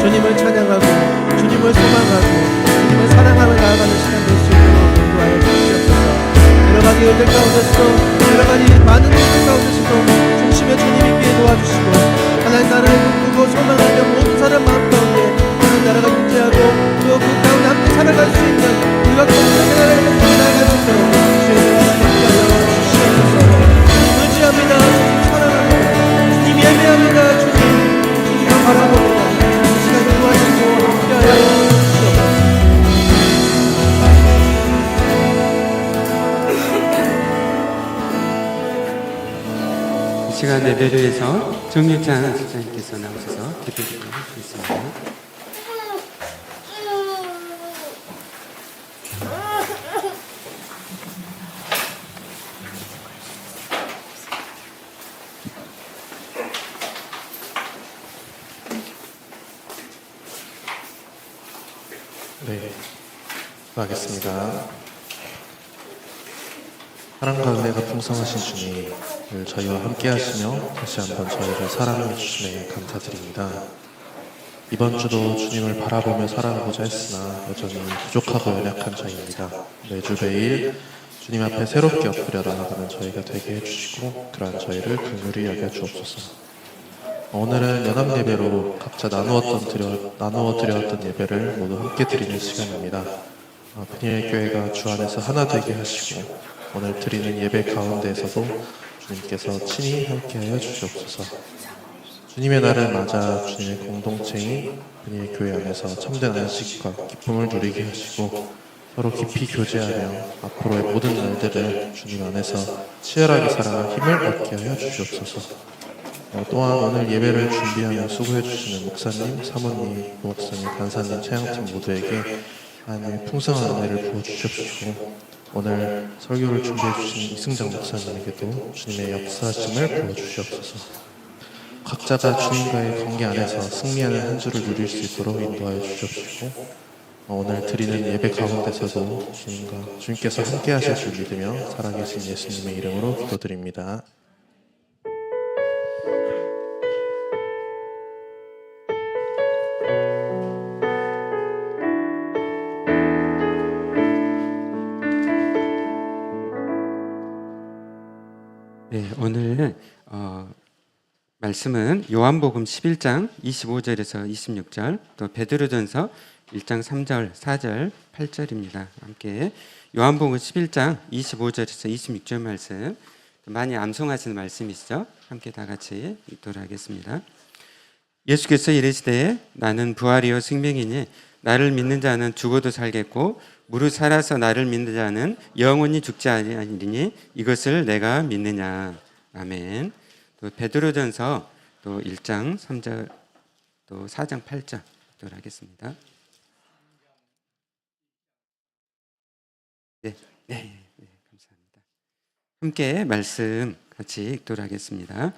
주님을 찬양하고 주님을 소망하고 주님을 사랑하며 나아가는 시간 될 수 있도록 인도하여 주시옵소서. 여러 가지 일들 가운데서도 여러 가지 많은 일들 가운데서도 중심에 주님 있게 도와주시고 하나님 나라를 꿈꾸고 소망하며 모든 사람 마음 가운데 하나님 나라가 임재하고 또 그 가운데 함께 살아갈 수 있는 우리가 공동체 나라를 꿈꾸고 나아갈 수 있도록 주님을 함께하여 주시옵소서. 주님 의지합니다. 주님 사랑합니다. 주님 예배합니다. 주님 바라봅니다. 이 시간을 도와주시고 함께하여 주시옵소서. 이 시간 예배를 위해서 정일찬 집사님께서 나오셔서 기도를 해주시겠습니다. 네, 기도하겠습니다. 사랑과 은혜가 풍성하신 주님, 늘 저희와 함께 하시며 다시 한번 저희를 사랑해 주심에 감사드립니다. 이번 주도 주님을 바라보며 살아가고자 했으나 여전히 부족하고 연약한 저희입니다. 매주 매일 주님 앞에 새롭게 엎드려 나아가는 저희가 되게 해주시고 그러한 저희를 긍휼히 여겨주옵소서. 오늘은 연합 예배로 각자 나누어 드렸던 예배를 모두 함께 드리는 시간입니다. 분야의 교회가 주 안에서 하나 되게 하시고 오늘 드리는 예배 가운데에서도 주님께서 친히 함께하여 주시옵소서. 주님의 날을 맞아 주님의 공동체인 분야의 교회 안에서 참된 안식과 기쁨을 누리게 하시고 서로 깊이 교제하며 앞으로의 모든 날들을 주님 안에서 치열하게 살아갈 힘을 얻게 하여 주시옵소서. 또한 오늘 예배를 준비하며 수고해 주시는 목사님, 사모님, 부목사님, 간사님, 차양팀 모두에게 하나님의 풍성한 은혜를 부어주시옵시고 오늘 설교를 준비해 주신 이승장 목사님에게도 주님의 역사하심을 부어주시옵소서. 각자가 주님과의 관계 안에서 승리하는 한 주를 누릴 수 있도록 인도하여 주시옵시고 오늘 드리는 예배 가운데서도 주님께서 함께 하실 줄 믿으며 살아계신 예수님의 이름으로 기도드립니다. 네, 오늘 말씀은 요한복음 11장 25절에서 26절, 또 베드로전서 1장 3절, 4절, 8절입니다. 함께 요한복음 11장 25절에서 26절 말씀, 많이 암송하시는 말씀이시죠? 함께 다 같이 읽도록 하겠습니다. 예수께서 이르시되 나는 부활이요 생명이니 나를 믿는 자는 죽어도 살겠고 무릇 살아서 나를 믿는 자는 영원히 죽지 아니하리니 이것을 내가 믿느냐. 아멘. 또 베드로전서 또 1장 3절 또 4장 8절 읽도록 하겠습니다. 네, 감사합니다. 함께 말씀 같이 읽도록 하겠습니다.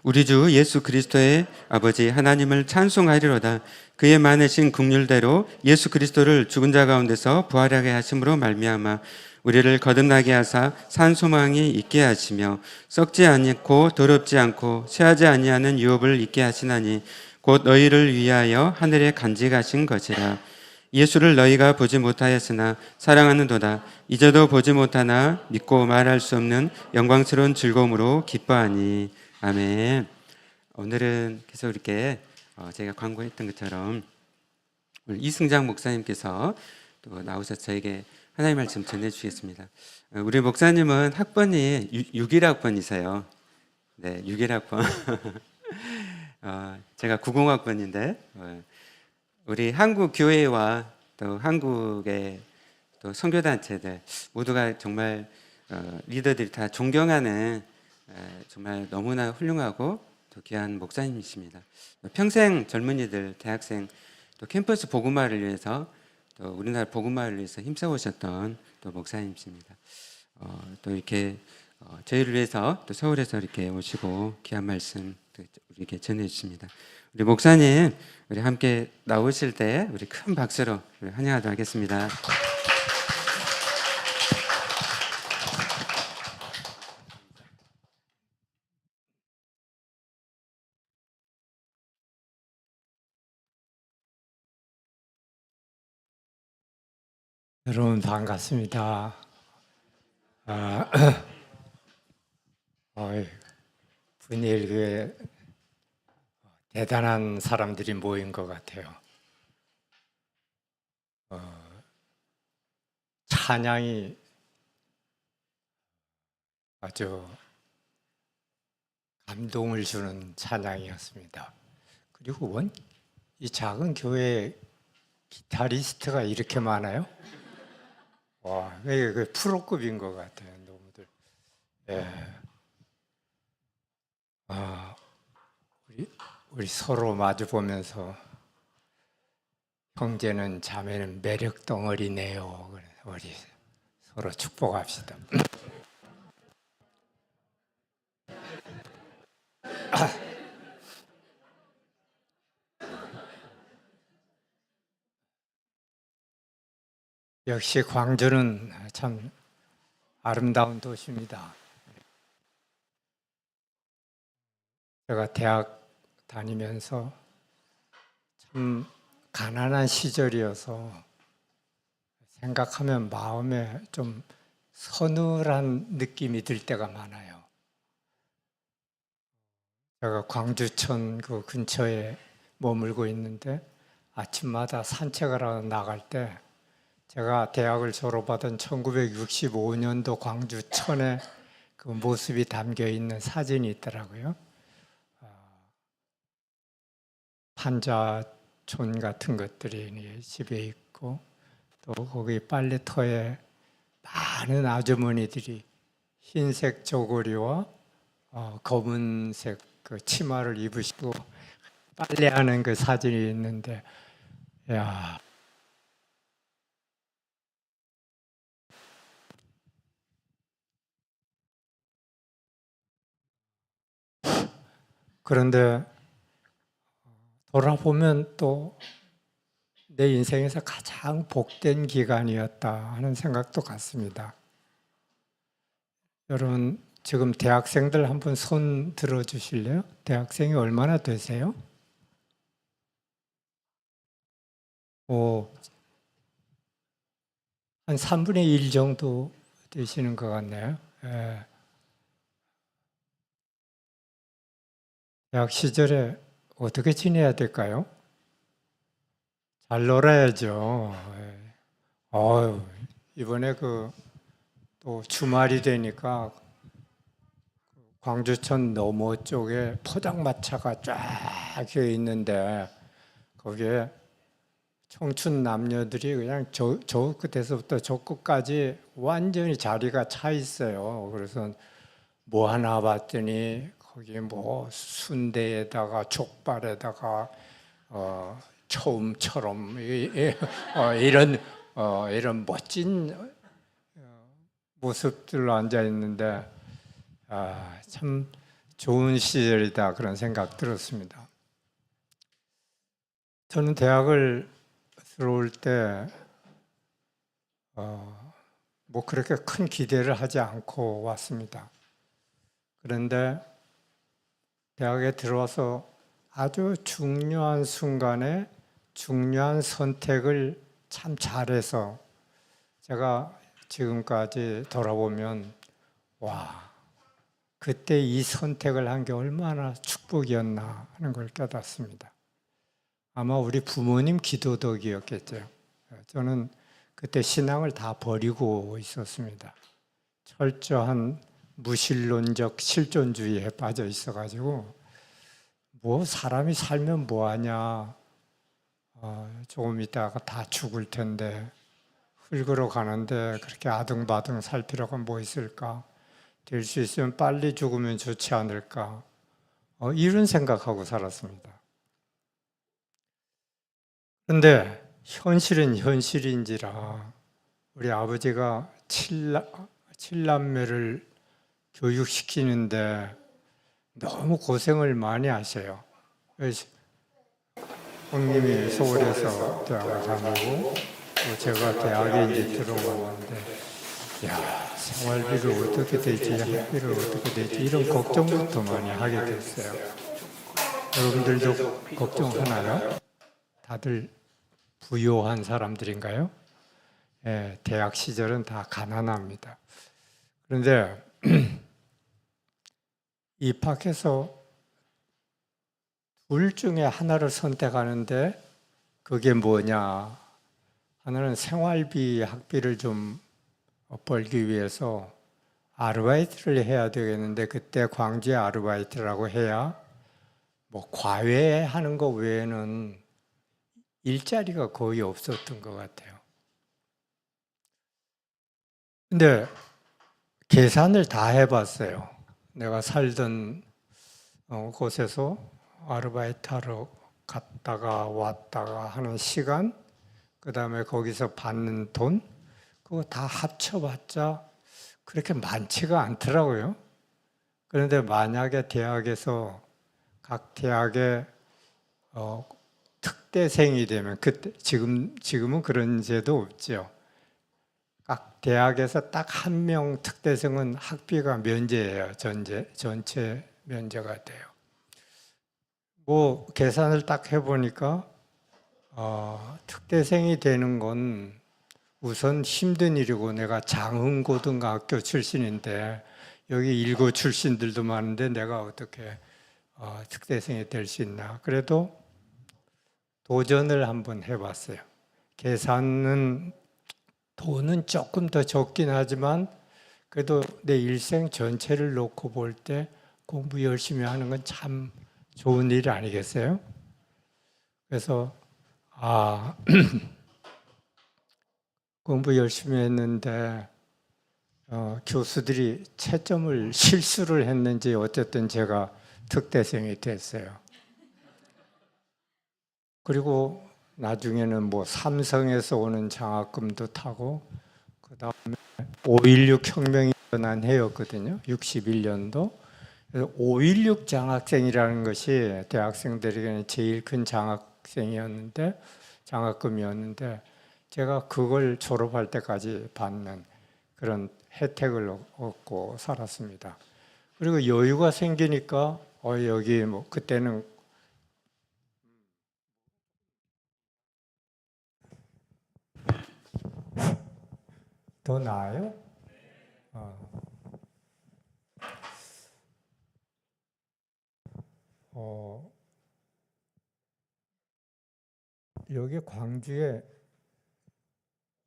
우리 주 예수 그리스도의 아버지 하나님을 찬송하리로다. 그의 많으신 긍휼대로 예수 그리스도를 죽은 자 가운데서 부활하게 하심으로 말미암아 우리를 거듭나게 하사 산 소망이 있게 하시며 썩지 않고 더럽지 않고 쇠하지 아니하는 유업을 있게 하시나니 곧 너희를 위하여 하늘에 간직하신 것이라. 예수를 너희가 보지 못하였으나 사랑하는도다. 이제도 보지 못하나 믿고 말할 수 없는 영광스러운 즐거움으로 기뻐하니. 아멘. 오늘은 계속 이렇게 제가 광고했던 것처럼 오늘 이승장 목사님께서 또 나오셔서 저에게 하나님의 말씀 전해주시겠습니다. 우리 목사님은 학번이 61학번이세요. 네, 61학번. 제가 90학번인데 우리 한국 교회와 또 한국의 또 선교단체들 모두가 정말 리더들이 다 존경하는 정말 너무나 훌륭하고 또 귀한 목사님이십니다. 평생 젊은이들, 대학생, 또 캠퍼스 복음화를 위해서 또 우리나라 복음화를 위해서 힘써오셨던 또 목사님이십니다. 또 이렇게 저희를 위해서 또 서울에서 이렇게 오시고 귀한 말씀 우리에게 전해주십니다. 우리 목사님 우리 함께 나오실 때 우리 큰 박수로 우리 환영하도록 하겠습니다. 여러분 반갑습니다. 아, 분일교회 대단한 사람들이 모인 것 같아요. 찬양이 아주 감동을 주는 찬양이었습니다. 그리고 이 작은 교회에 기타리스트가 이렇게 많아요? 와, 이게 그 프로급인 것 같아요, 너무들. 예. 우리 서로 마주 보면서 형제는 자매는 매력 덩어리네요. 그래서 우리 서로 축복합시다. 역시 광주는 참 아름다운 도시입니다. 제가 대학 다니면서 참 가난한 시절이어서 생각하면 마음에 좀 서늘한 느낌이 들 때가 많아요. 제가 광주천 그 근처에 머물고 있는데 아침마다 산책을 하러 나갈 때 제가 대학을 졸업하던 1965년도 광주천에 그 모습이 담겨 있는 사진이 있더라고요. 판자촌 같은 것들이 집에 있고 또 거기 빨래터에 많은 아주머니들이 흰색 저고리와 검은색 그 치마를 입으시고 빨래하는 그 사진이 있는데, 야. 그런데 돌아보면 또 내 인생에서 가장 복된 기간이었다 하는 생각도 같습니다. 여러분 지금 대학생들 한번 손 들어주실래요? 대학생이 얼마나 되세요? 한 3분의 1 정도 되시는 것 같네요. 예. 대학 시절에 어떻게 지내야 될까요? 잘 놀아야죠. 이번에 또 주말이 되니까 광주천 너머 쪽에 포장마차가 쫙 있는데 거기에 청춘 남녀들이 그냥 저 끝에서부터 저 끝까지 완전히 자리가 차 있어요. 그래서 뭐 하나 봤더니 거기 뭐 순대에다가 족발에다가 처음처럼 이런 멋진 모습들로 앉아 있는데 참 좋은 시절이다 그런 생각 들었습니다. 저는 대학을 들어올 때 뭐 그렇게 큰 기대를 하지 않고 왔습니다. 그런데 대학에 들어와서 아주 중요한 순간에 중요한 선택을 참 잘해서 제가 지금까지 돌아보면 그때 이 선택을 한 게 얼마나 축복이었나 하는 걸 깨닫습니다. 아마 우리 부모님 기도 덕이었겠죠. 저는 그때 신앙을 다 버리고 있었습니다. 철저한 무신론적 실존주의에 빠져 있어가지고 뭐 사람이 살면 뭐하냐, 조금 있다가 다 죽을 텐데 흙으로 가는데 그렇게 아등바등 살 필요가 뭐 있을까, 될 수 있으면 빨리 죽으면 좋지 않을까, 이런 생각하고 살았습니다. 그런데 현실은 현실인지라 우리 아버지가 7남매를 교육시키는데 너무 고생을 많이 하셔요. 형님이 서울에서 대학을 다니고 또 제가 대학에 이제 들어왔는데 생활비를 어떻게 되지, 학비를 어떻게 되지, 이런 걱정부터 많이 하게 됐어요. 여러분들도 걱정하나요? 다들 부유한 사람들인가요? 대학 시절은 다 가난합니다. 그런데 입학해서 둘 중에 하나를 선택하는데 그게 뭐냐? 하나는 생활비, 학비를 좀 벌기 위해서 아르바이트를 해야 되겠는데 그때 광주에 아르바이트라고 해야 뭐 과외하는 거 외에는 일자리가 거의 없었던 것 같아요. 근데 계산을 다 해봤어요. 내가 살던 곳에서 아르바이트 하러 갔다가 왔다가 하는 시간, 그 다음에 거기서 받는 돈, 그거 다 합쳐봤자 그렇게 많지가 않더라고요. 그런데 만약에 대학에서 각 대학에 특대생이 되면 그때 지금은 그런 제도 없죠. 각 대학에서 딱 한 명 특대생은 학비가 면제예요. 전체 면제가 돼요. 뭐 계산을 딱 해보니까 특대생이 되는 건 우선 힘든 일이고 내가 장흥고등학교 출신인데 여기 일고 출신들도 많은데 내가 어떻게 특대생이 될 수 있나. 그래도 도전을 한번 해봤어요. 계산은 돈은 조금 더 적긴 하지만 그래도 내 일생 전체를 놓고 볼 때 공부 열심히 하는 건 참 좋은 일 아니겠어요? 그래서 공부 열심히 했는데 교수들이 채점을 실수를 했는지 어쨌든 제가 특대생이 됐어요. 그리고 나중에는 뭐 삼성에서 오는 장학금도 타고 그다음에 5.16 혁명이 일어난 해였거든요. 61년도. 그래서 5.16 장학생이라는 것이 대학생들에게는 제일 큰 장학금이었는데 제가 그걸 졸업할 때까지 받는 그런 혜택을 얻고 살았습니다. 그리고 여유가 생기니까 여기 뭐 그때는 더 나아요? 여기 광주에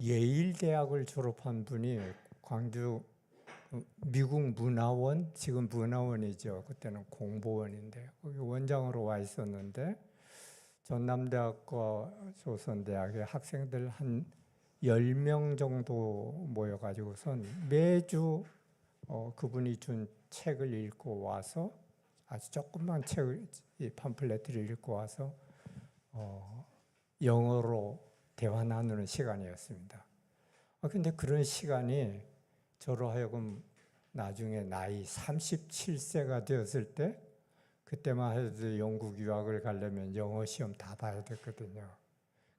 예일대학을 졸업한 분이 광주 미국 문화원, 지금 문화원이죠. 그때는 공보원인데 거기 원장으로 와 있었는데 전남대학과 조선대학의 학생들 한 10명 정도 모여가지고선 매주 그분이 준 책을 읽고 와서 아주 조그만 책을, 이 팜플렛을 읽고 와서 영어로 대화 나누는 시간이었습니다. 근데 그런 시간이 저로 하여금 나중에 나이 37세가 되었을 때 그때만 해도 영국 유학을 가려면 영어 시험 다 봐야 됐거든요.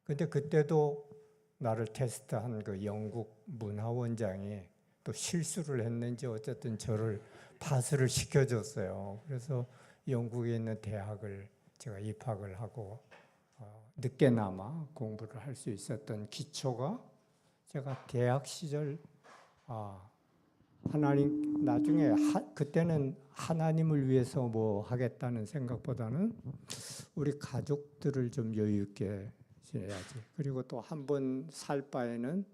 근데 그때도 나를 테스트한 그 영국 문화원장이 또 실수를 했는지 어쨌든 저를 파스를 시켜줬어요. 그래서 영국에 있는 대학을 제가 입학을 하고 늦게나마 공부를 할 수 있었던 기초가 제가 대학 시절 하나님 나중에 그때는 하나님을 위해서 뭐 하겠다는 생각보다는 우리 가족들을 좀 여유 있게 지내야지. 그리고 또 한 번 살 바에는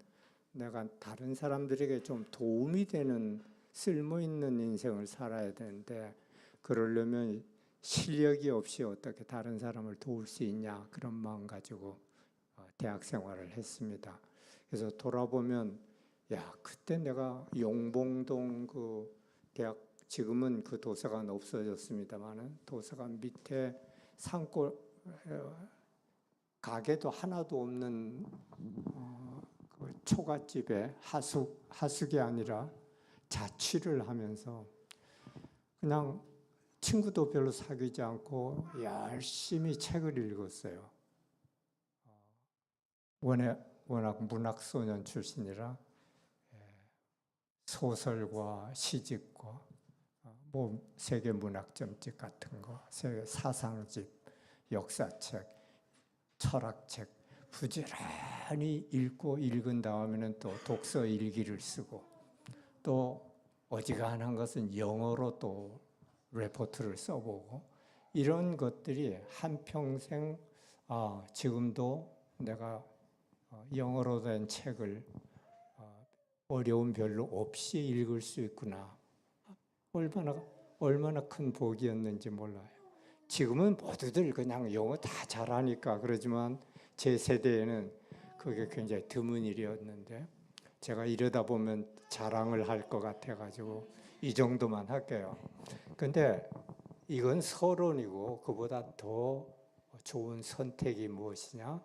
내가 다른 사람들에게 좀 도움이 되는 쓸모 있는 인생을 살아야 되는데 그러려면 실력이 없이 어떻게 다른 사람을 도울 수 있냐 그런 마음 가지고 대학 생활을 했습니다. 그래서 돌아보면 그때 내가 용봉동 그 대학 지금은 그 도서관 없어졌습니다만은 도서관 밑에 산골 가게도 하나도 없는 그 초가집에 하숙이 아니라 자취를 하면서 그냥 친구도 별로 사귀지 않고 열심히 책을 읽었어요. 워낙 문학소년 출신이라 소설과 시집과 뭐 세계 문학점집 같은 거, 세계 사상집, 역사책, 철학책 부지런히 읽은 다음에는 또 독서 일기를 쓰고 또 어지간한 것은 영어로 또 레포트를 써보고 이런 것들이 한평생 지금도 내가 영어로 된 책을 어려움 별로 없이 읽을 수 있구나. 얼마나 큰 복이었는지 몰라요. 지금은 모두들 그냥 영어 다 잘하니까 그러지만 제 세대에는 그게 굉장히 드문 일이었는데 제가 이러다 보면 자랑을 할 것 같아가지고 이 정도만 할게요. 근데 이건 서론이고 그보다 더 좋은 선택이 무엇이냐?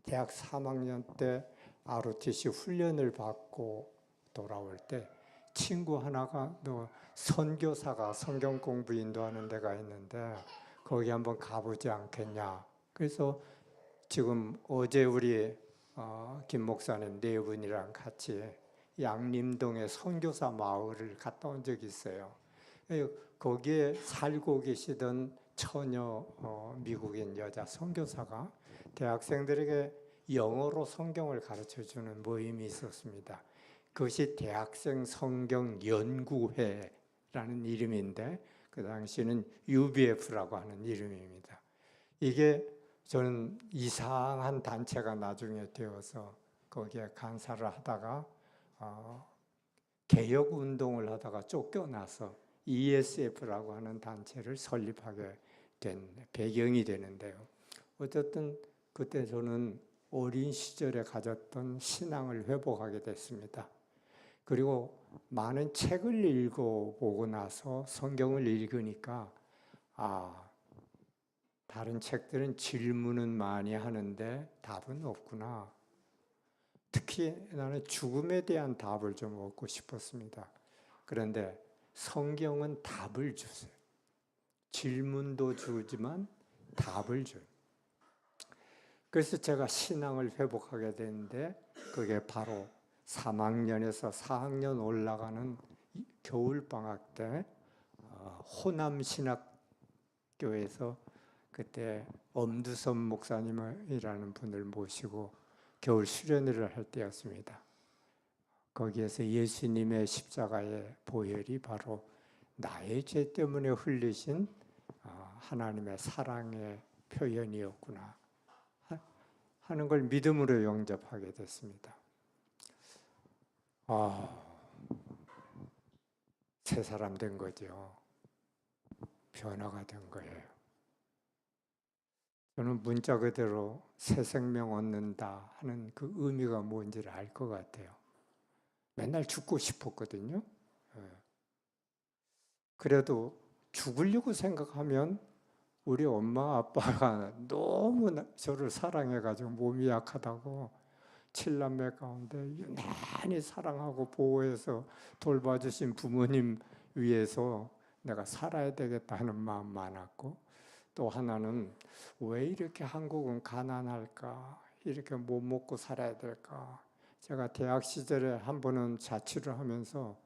대학 3학년 때 ROTC 훈련을 받고 돌아올 때 친구 하나가 너 선교사가 성경 공부 인도하는 데가 있는데 거기 한번 가보지 않겠냐. 그래서 지금 어제 우리 김 목사님 네 분이랑 같이 양림동의 선교사 마을을 갔다 온 적이 있어요. 거기에 살고 계시던 처녀 미국인 여자 선교사가 대학생들에게 영어로 성경을 가르쳐주는 모임이 있었습니다. 그것이 대학생 성경 연구회라는 이름인데 그 당시는 UBF라고 하는 이름입니다. 이게 저는 이상한 단체가 나중에 되어서 거기에 간사를 하다가 개혁 운동을 하다가 쫓겨나서 ESF라고 하는 단체를 설립하게 된 배경이 되는데요. 어쨌든 그때 저는 어린 시절에 가졌던 신앙을 회복하게 됐습니다. 그리고 많은 책을 읽어보고 나서 성경을 읽으니까 다른 책들은 질문은 많이 하는데 답은 없구나. 특히 나는 죽음에 대한 답을 좀 얻고 싶었습니다. 그런데 성경은 답을 주세요. 질문도 주지만 답을 줘요. 그래서 제가 신앙을 회복하게 되는데 그게 바로 3학년에서 4학년 올라가는 겨울방학 때 호남신학교에서 그때 엄두선 목사님이라는 분을 모시고 겨울 수련회를 할 때였습니다. 거기에서 예수님의 십자가의 보혈이 바로 나의 죄 때문에 흘리신 하나님의 사랑의 표현이었구나 하는 걸 믿음으로 영접하게 됐습니다. 새 사람 된 거죠. 변화가 된 거예요. 저는 문자 그대로 새 생명 얻는다 하는 그 의미가 뭔지를 알 것 같아요. 맨날 죽고 싶었거든요. 그래도 죽으려고 생각하면 우리 엄마 아빠가 너무 저를 사랑해가지고 몸이 약하다고 7남매 가운데 유난히 사랑하고 보호해서 돌봐주신 부모님 위해서 내가 살아야 되겠다는 마음 많았고 또 하나는 왜 이렇게 한국은 가난할까? 이렇게 못 먹고 살아야 될까? 제가 대학 시절에 한 번은 자취를 하면서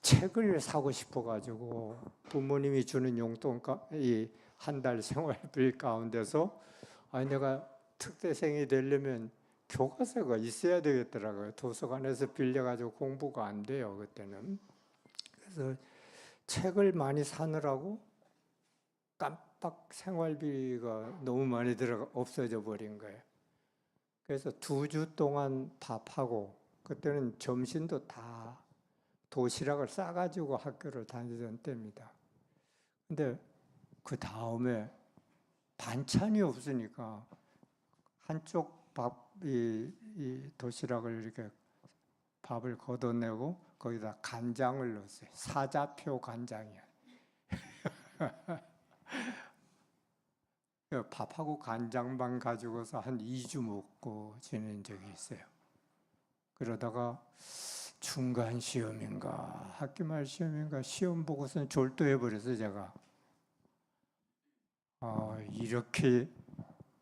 책을 사고 싶어가지고 부모님이 주는 용돈 이 한 달 생활비 가운데서 내가 특대생이 되려면 교과서가 있어야 되겠더라고요. 도서관에서 빌려가지고 공부가 안 돼요, 그때는. 그래서 책을 많이 사느라고 깜빡 생활비가 너무 많이 없어져 버린 거예요. 그래서 2주 동안 밥하고 그때는 점심도 다 도시락을 싸가지고 학교를 다니던 때입니다. 근데 그 다음에 반찬이 없으니까 한쪽 이 도시락을 이렇게 밥을 걷어내고 거기다 간장을 넣었어요. 사자표 간장이야. 밥하고 간장만 가지고서 한 2주 먹고 지낸 적이 있어요. 그러다가 중간 시험인가 학기말 시험인가 시험 보고서는 졸도해버려서 제가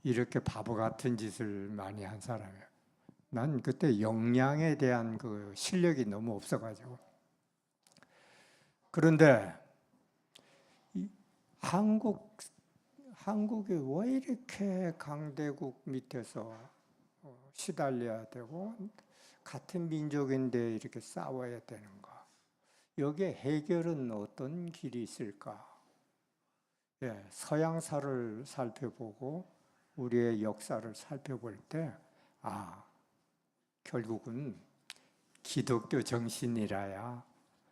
이렇게 바보 같은 짓을 많이 한 사람이에요. 난 그때 역량에 대한 그 실력이 너무 없어가지고. 그런데 한국이 왜 이렇게 강대국 밑에서 시달려야 되고 같은 민족인데 이렇게 싸워야 되는가? 여기에 해결은 어떤 길이 있을까? 예, 서양사를 살펴보고 우리의 역사를 살펴볼 때, 결국은 기독교 정신이라야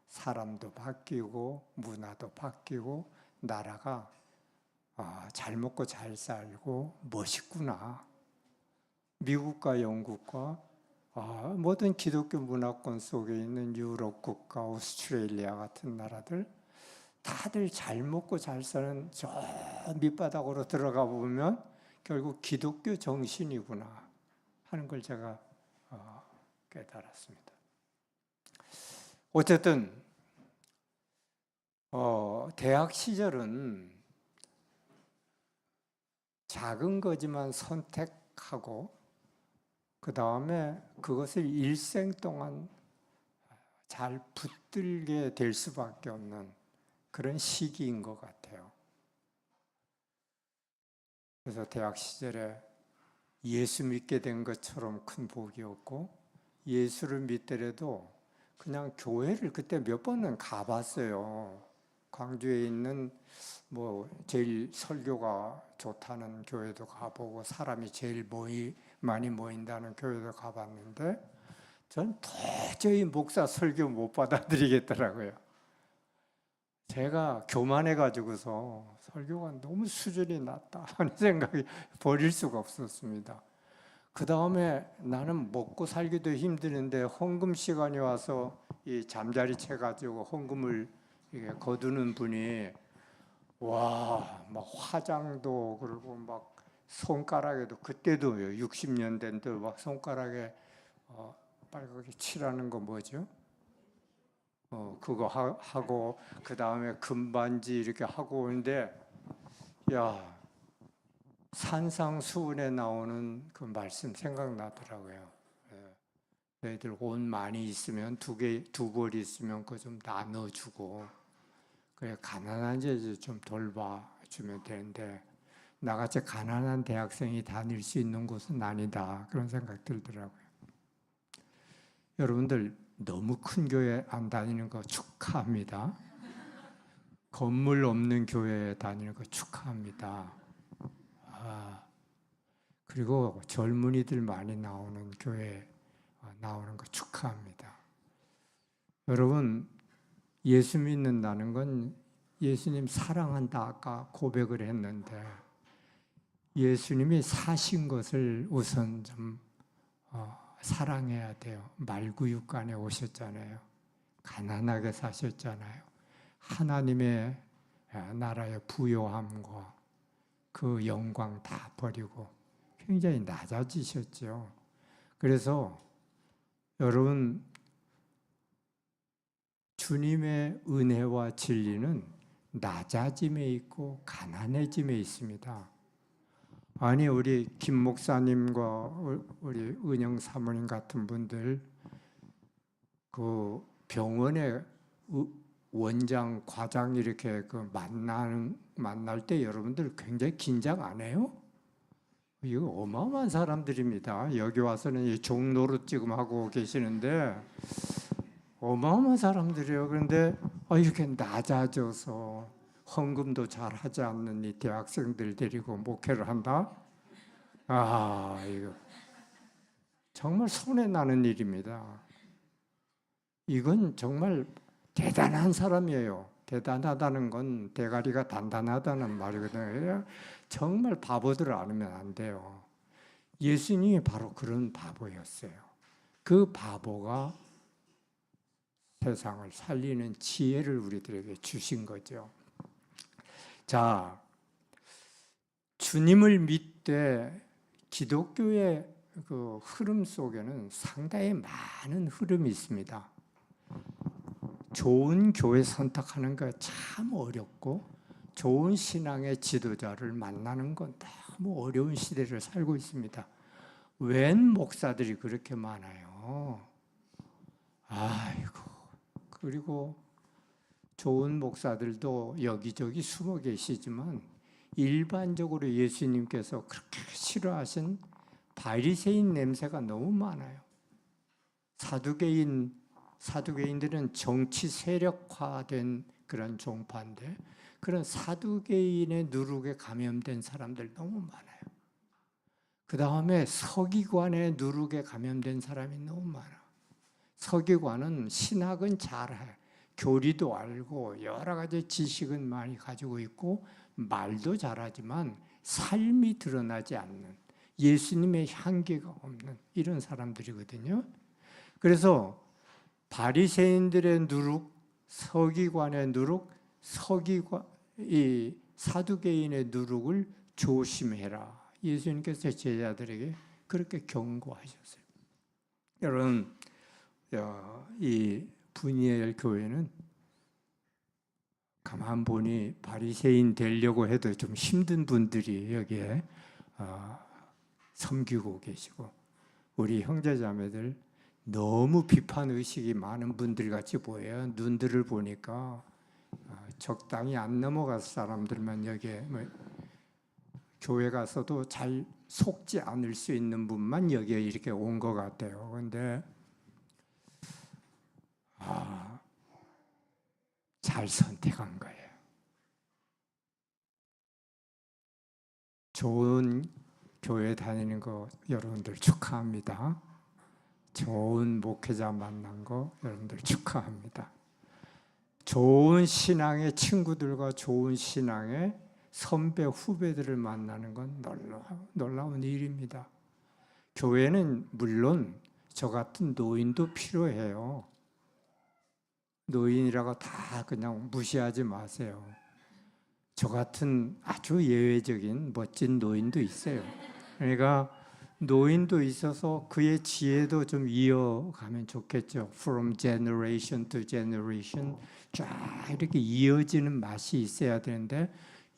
사람도 바뀌고 문화도 바뀌고 나라가 잘 먹고 잘 살고 멋있구나. 미국과 영국과 모든 기독교 문화권 속에 있는 유럽 국가, 오스트레일리아 같은 나라들 다들 잘 먹고 잘 사는 저 밑바닥으로 들어가 보면 결국 기독교 정신이구나 하는 걸 제가 깨달았습니다. 어쨌든 대학 시절은 작은 거지만 선택하고 그 다음에 그것을 일생 동안 잘 붙들게 될 수밖에 없는 그런 시기인 것 같아요. 그래서 대학 시절에 예수 믿게 된 것처럼 큰 복이었고, 예수를 믿더라도 그냥 교회를 그때 몇 번은 가봤어요. 광주에 있는 제일 설교가 좋다는 교회도 가보고 사람이 제일 많이 모인다는 교회도 가봤는데 전 도저히 목사 설교 못 받아들이겠더라고요. 제가 교만해가지고서 설교가 너무 수준이 낮다 하는 생각이 버릴 수가 없었습니다. 그 다음에 나는 먹고 살기도 힘드는데 헌금 시간이 와서 이 잠자리 채가지고 헌금을 거두는 분이 막 화장도 그리고 막 손가락에도 그때도 60년대인데 막 손가락에 빨갛게 칠하는 거 뭐죠? 그거 하고 그 다음에 금반지 이렇게 하고 오는데 산상수훈에 나오는 그 말씀 생각나더라고요. 너희들 옷 많이 있으면 두 벌 있으면 그거 좀 나눠주고 그래 가난한 자 좀 돌봐주면 되는데 나같이 가난한 대학생이 다닐 수 있는 곳은 아니다 그런 생각 들더라고요. 여러분들 너무 큰 교회 안 다니는 거 축하합니다. 건물 없는 교회에 다니는 거 축하합니다. 그리고 젊은이들 많이 나오는 교회 나오는 거 축하합니다. 여러분 예수 믿는다는 건 예수님 사랑한다 아까 고백을 했는데 예수님이 사신 것을 우선 좀 사랑해야 돼요. 말구육간에 오셨잖아요. 가난하게 사셨잖아요. 하나님의 나라의 부요함과 그 영광 다 버리고 굉장히 낮아지셨죠. 그래서 여러분 주님의 은혜와 진리는 낮아짐에 있고 가난해짐에 있습니다. 아니 우리 김 목사님과 우리 은영 사모님 같은 분들 그 병원에 원장, 과장 이렇게 만날 때 여러분들 굉장히 긴장 안 해요? 이거 어마어마한 사람들입니다. 여기 와서는 종로로 지금 하고 계시는데 어마어마한 사람들이에요. 그런데 이렇게 낮아져서 헌금도 잘 하지 않는 이 대학생들 데리고 목회를 한다? 이거 정말 손해 나는 일입니다. 이건 정말 대단한 사람이에요. 대단하다는 건 대가리가 단단하다는 말이거든요. 정말 바보들을 알으면 안 돼요. 예수님이 바로 그런 바보였어요. 그 바보가 세상을 살리는 지혜를 우리들에게 주신 거죠. 자, 주님을 믿되 기독교의 그 흐름 속에는 상당히 많은 흐름이 있습니다. 좋은 교회 선택하는 거 참 어렵고 좋은 신앙의 지도자를 만나는 건 너무 어려운 시대를 살고 있습니다. 웬 목사들이 그렇게 많아요. 그리고 좋은 목사들도 여기저기 숨어 계시지만 일반적으로 예수님께서 그렇게 싫어하신 바리새인 냄새가 너무 많아요. 사두개인들은 정치 세력화된 그런 종파인데 그런 사두개인의 누룩에 감염된 사람들 너무 많아요. 그 다음에 서기관의 누룩에 감염된 사람이 너무 많아. 서기관은 신학은 잘해. 교리도 알고 여러 가지 지식은 많이 가지고 있고 말도 잘하지만 삶이 드러나지 않는, 예수님의 향기가 없는 이런 사람들이거든요. 그래서 바리새인들의 누룩, 서기관의 누룩, 이 사두개인의 누룩을 조심해라. 예수님께서 제자들에게 그렇게 경고하셨어요. 여러분, 이 분이엘 교회는 가만 보니 바리새인 되려고 해도 좀 힘든 분들이 여기에 섬기고 계시고, 우리 형제자매들 너무 비판 의식이 많은 분들 같이 보여요. 눈들을 보니까 적당히 안 넘어갈 사람들만 여기에 교회 가서도 잘 속지 않을 수 있는 분만 여기에 이렇게 온 것 같아요. 그런데 잘 선택한 거예요. 좋은 교회 다니는 거 여러분들 축하합니다. 좋은 목회자 만난 거 여러분들 축하합니다. 좋은 신앙의 친구들과 좋은 신앙의 선배 후배들을 만나는 건 놀라운 일입니다. 교회는 물론 저 같은 노인도 필요해요. 노인이라고 다 그냥 무시하지 마세요. 저 같은 아주 예외적인 멋진 노인도 있어요. 그러니까 노인도 있어서 그의 지혜도 좀 이어가면 좋겠죠. From generation to generation 쫙 이렇게 이어지는 맛이 있어야 되는데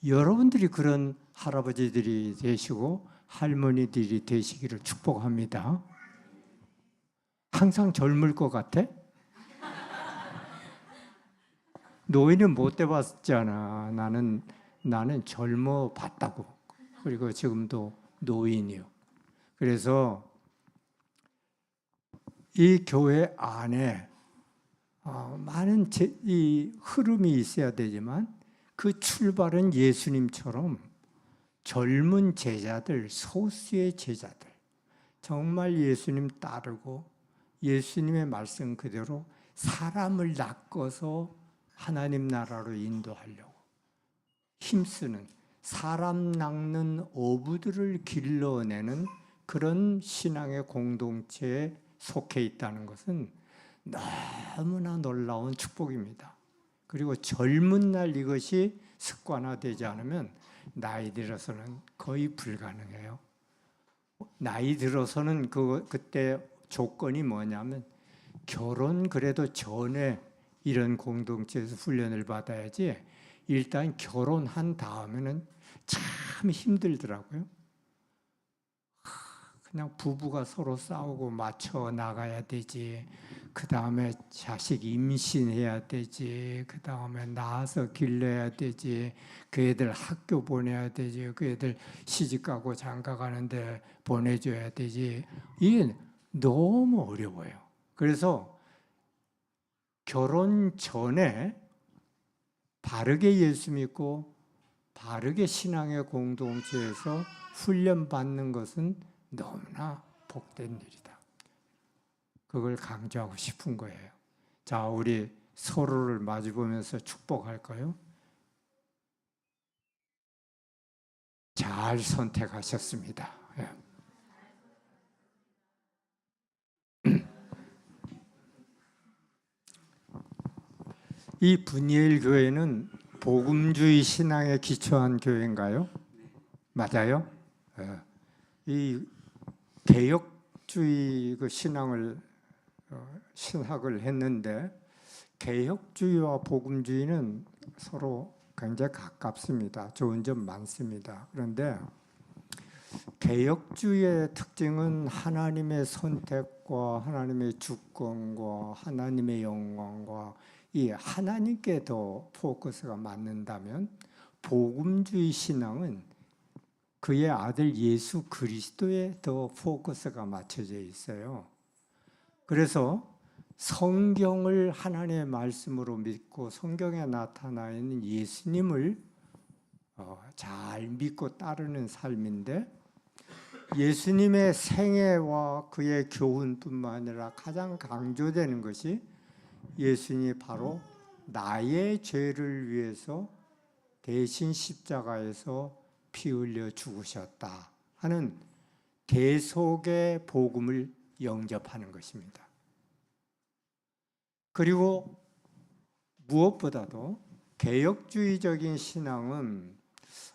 여러분들이 그런 할아버지들이 되시고 할머니들이 되시기를 축복합니다. 항상 젊을 것 같아? 노인은 못 돼봤잖아. 나는 젊어 봤다고. 그리고 지금도 노인이요. 그래서 이 교회 안에 많은 이 흐름이 있어야 되지만 그 출발은 예수님처럼 젊은 제자들, 소수의 제자들, 정말 예수님 따르고 예수님의 말씀 그대로 사람을 낚아서 하나님 나라로 인도하려고 힘쓰는, 사람 낚는 어부들을 길러내는 그런 신앙의 공동체에 속해 있다는 것은 너무나 놀라운 축복입니다. 그리고 젊은 날 이것이 습관화되지 않으면 나이 들어서는 거의 불가능해요. 나이 들어서는 그때 조건이 뭐냐면 결혼 그래도 전에 이런 공동체에서 훈련을 받아야지 일단 결혼한 다음에는 참 힘들더라고요. 그냥 부부가 서로 싸우고 맞춰 나가야 되지. 그 다음에 자식 임신해야 되지. 그 다음에 낳아서 길러야 되지. 그 애들 학교 보내야 되지. 그 애들 시집가고 장가가는데 보내줘야 되지. 이게 너무 어려워요. 그래서 결혼 전에 바르게 예수 믿고 바르게 신앙의 공동체에서 훈련받는 것은 너무나 복된 일이다. 그걸 강조하고 싶은 거예요. 자, 우리 서로를 마주보면서 축복할까요? 잘 선택하셨습니다. 이 분이엘 교회는 복음주의 신앙에 기초한 교회인가요? 맞아요? 이 개혁주의 그 신학을 했는데 개혁주의와 복음주의는 서로 굉장히 가깝습니다. 좋은 점 많습니다. 그런데 개혁주의의 특징은 하나님의 선택과 하나님의 주권과 하나님의 영광과 이 하나님께 더 포커스가 맞는다면 복음주의 신앙은 그의 아들 예수 그리스도에 더 포커스가 맞춰져 있어요. 그래서 성경을 하나님의 말씀으로 믿고 성경에 나타나 있는 예수님을 잘 믿고 따르는 삶인데, 예수님의 생애와 그의 교훈뿐만 아니라 가장 강조되는 것이 예수님이 바로 나의 죄를 위해서 대신 십자가에서 피 흘려 죽으셨다 하는 대속의 복음을 영접하는 것입니다. 그리고 무엇보다도 개혁주의적인 신앙은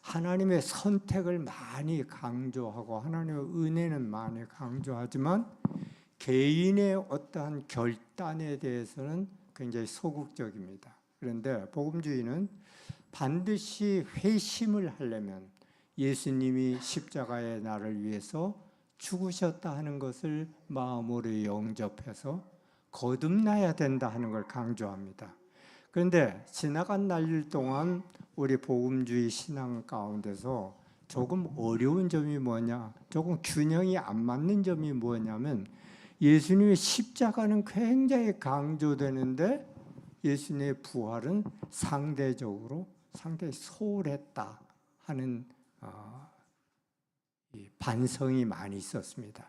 하나님의 선택을 많이 강조하고 하나님의 은혜는 많이 강조하지만 개인의 어떠한 결단에 대해서는 굉장히 소극적입니다. 그런데 복음주의는 반드시 회심을 하려면 예수님이 십자가에 나를 위해서 죽으셨다 하는 것을 마음으로 영접해서 거듭나야 된다 하는 걸 강조합니다. 그런데 지나간 날 동안 우리 복음주의 신앙 가운데서 조금 어려운 점이 뭐냐, 조금 균형이 안 맞는 점이 뭐냐면, 예수님의 십자가는 굉장히 강조되는데 예수님의 부활은 상대적으로 상당히 소홀했다 하는 반성이 많이 있었습니다.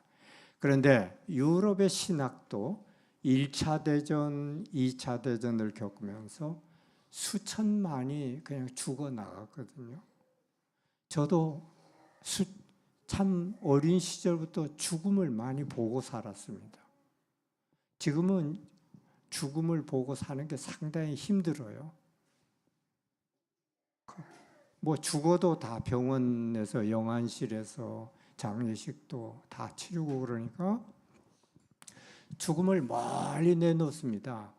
그런데 유럽의 신학도 1차 대전, 2차 대전을 겪으면서 수천만이 그냥 죽어나갔거든요. 저도 참 어린 시절부터 죽음을 많이 보고 살았습니다. 지금은 죽음을 보고 사는 게 상당히 힘들어요. 뭐 죽어도 다 병원에서, 영안실에서 장례식도 다 치르고 그러니까 죽음을 멀리 내놓습니다.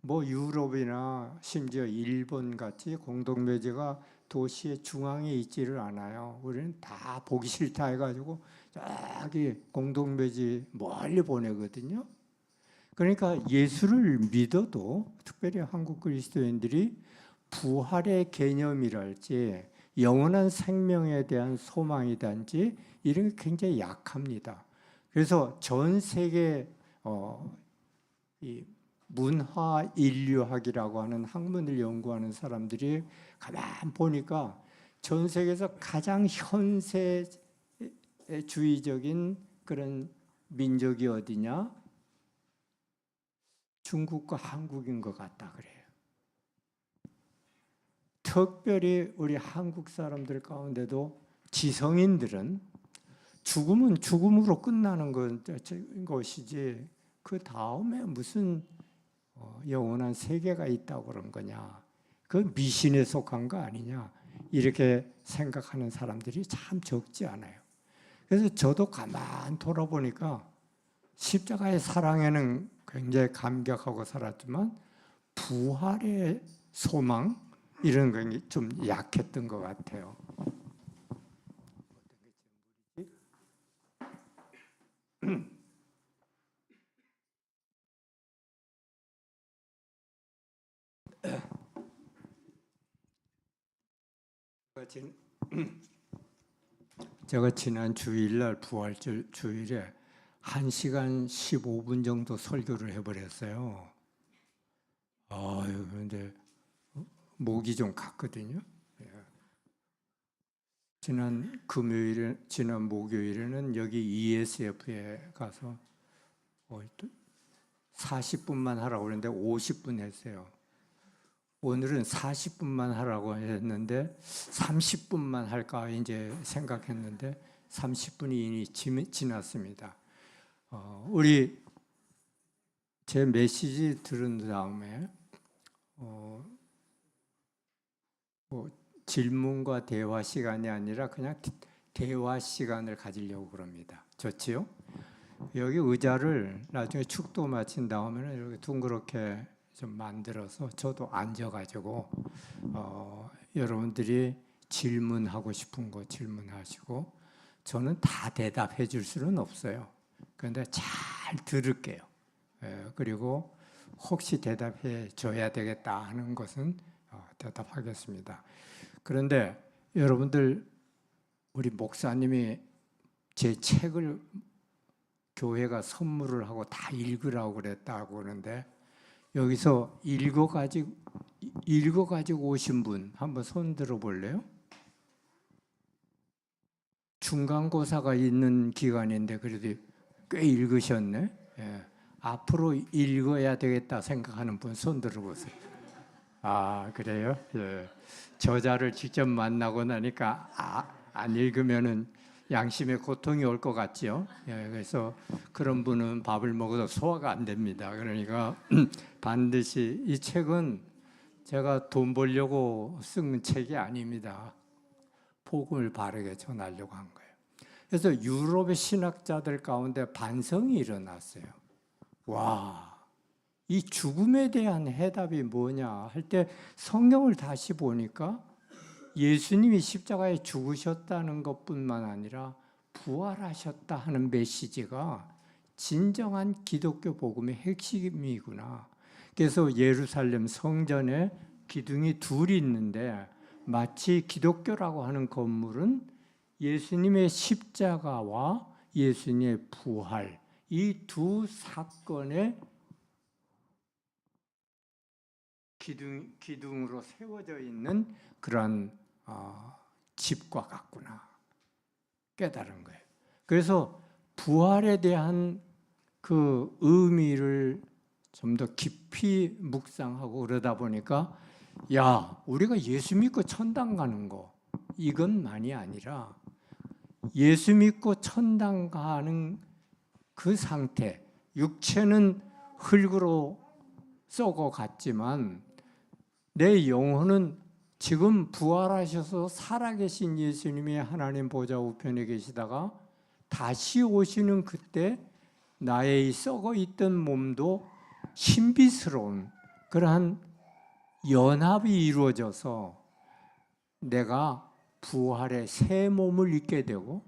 뭐 유럽이나 심지어 일본 같이 공동묘지가 도시의 중앙에 있지를 않아요. 우리는 다 보기 싫다 해가지고 저기 공동묘지 멀리 보내거든요. 그러니까 예수를 믿어도 특별히 한국 그리스도인들이 부활의 개념이랄지 영원한 생명에 대한 소망이든지 이런 게 굉장히 약합니다. 그래서 전 세계 이 문화 인류학이라고 하는 학문을 연구하는 사람들이 가만 보니까 전 세계에서 가장 현세주의적인 그런 민족이 어디냐? 중국과 한국인 것 같다 그래요. 특별히 우리 한국 사람들 가운데도 지성인들은 죽음은 죽음으로 끝나는 것이지 그 다음에 무슨 영원한 세계가 있다고 그런 거냐, 그 미신에 속한 거 아니냐, 이렇게 생각하는 사람들이 참 적지 않아요. 그래서 저도 가만 돌아보니까 십자가의 사랑에는 굉장히 감격하고 살았지만 부활의 소망 이런 게 좀 약했던 것 같아요. 제가 지난 주일날 부활절 주일에 1시간 15분 정도 설교를 해버렸어요. 그런데 목이 좀 갔거든요. 지난 목요일에는 여기 ESF에 가서 40분만 하라고 그랬는데 50분 했어요. 오늘은 40분만 하라고 했는데 30분만 할까 이제 생각했는데 30분이 이미 지났습니다. 제 메시지 들은 다음에 질문과 대화 시간이 아니라 그냥 대화 시간을 가지려고 그럽니다. 좋지요? 여기 의자를 나중에 축도 마친 다음에는 이렇게 둥그렇게 좀 만들어서 저도 앉아가지고 여러분들이 질문하고 싶은 거 질문하시고, 저는 다 대답해 줄 수는 없어요. 그런데 잘 들을게요. 그리고 혹시 대답해 줘야 되겠다 하는 것은 대답하겠습니다. 그런데 여러분들 우리 목사님이 제 책을 교회가 선물을 하고 다 읽으라고 그랬다고 하는데 여기서 읽어가지고 오신 분 한번 손 들어볼래요? 중간고사가 있는 기간인데 그래도 꽤 읽으셨네. 예. 앞으로 읽어야 되겠다 생각하는 분 손 들어보세요. 아, 그래요? 예. 저자를 직접 만나고 나니까 안 읽으면은 양심의 고통이 올 것 같죠. 예, 그래서 그런 분은 밥을 먹어도 소화가 안 됩니다. 그러니까 반드시 이 책은 제가 돈 벌려고 쓴 책이 아닙니다. 복음을 바르게 전하려고 한 거예요. 그래서 유럽의 신학자들 가운데 반성이 일어났어요. 와, 이 죽음에 대한 해답이 뭐냐 할 때 성경을 다시 보니까 예수님이 십자가에 죽으셨다는 것뿐만 아니라 부활하셨다 하는 메시지가 진정한 기독교 복음의 핵심이구나. 그래서 예루살렘 성전에 기둥이 둘이 있는데 마치 기독교라고 하는 건물은 예수님의 십자가와 예수님의 부활 이 두 사건의 기둥으로 세워져 있는 그런 집과 같구나 깨달은 거예요. 그래서 부활에 대한 그 의미를 좀 더 깊이 묵상하고 그러다 보니까 야, 우리가 예수 믿고 천당 가는 거 이것만이 아니라 예수 믿고 천당 가는 그 상태, 육체는 흙으로 썩어 갔지만 내 영혼은 지금 부활하셔서 살아계신 예수님이 하나님 보좌 우편에 계시다가 다시 오시는 그때 나의 이 썩어 있던 몸도 신비스러운 그러한 연합이 이루어져서 내가 부활의 새 몸을 입게 되고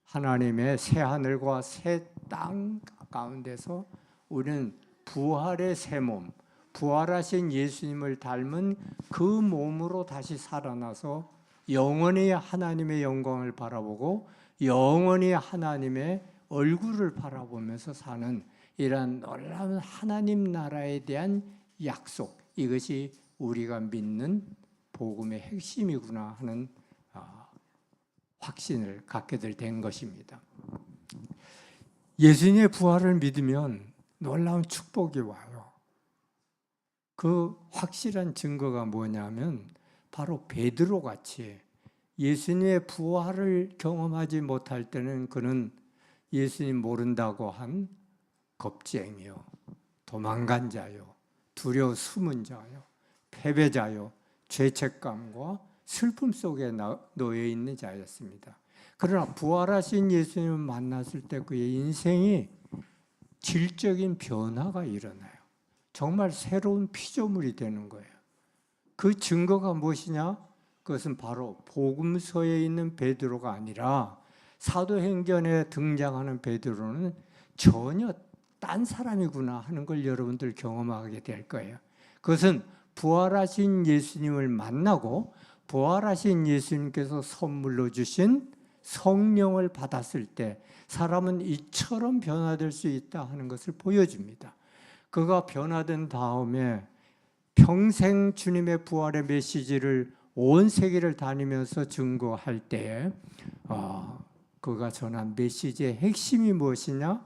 하나님의 새 하늘과 새 땅 가운데서 우리는 부활의 새 몸, 부활하신 예수님을 닮은 그 몸으로 다시 살아나서 영원히 하나님의 영광을 바라보고 영원히 하나님의 얼굴을 바라보면서 사는 이러한 놀라운 하나님 나라에 대한 약속, 이것이 우리가 믿는 복음의 핵심이구나 하는 확신을 갖게 된 것입니다. 예수님의 부활을 믿으면 놀라운 축복이 와요. 그 확실한 증거가 뭐냐면 바로 베드로 같이 예수님의 부활을 경험하지 못할 때는 그는 예수님 모른다고 한 겁쟁이요, 도망간 자요, 두려워 숨은 자요, 패배자요, 죄책감과 슬픔 속에 놓여 있는 자였습니다. 그러나 부활하신 예수님을 만났을 때 그의 인생이 질적인 변화가 일어나요. 정말 새로운 피조물이 되는 거예요. 그 증거가 무엇이냐? 그것은 바로 복음서에 있는 베드로가 아니라 사도행전에 등장하는 베드로는 전혀 딴 사람이구나 하는 걸 여러분들 경험하게 될 거예요. 그것은 부활하신 예수님을 만나고 부활하신 예수님께서 선물로 주신 성령을 받았을 때 사람은 이처럼 변화될 수 있다 하는 것을 보여줍니다. 그가 변화된 다음에 평생 주님의 부활의 메시지를 온 세계를 다니면서 증거할 때에 그가 전한 메시지의 핵심이 무엇이냐?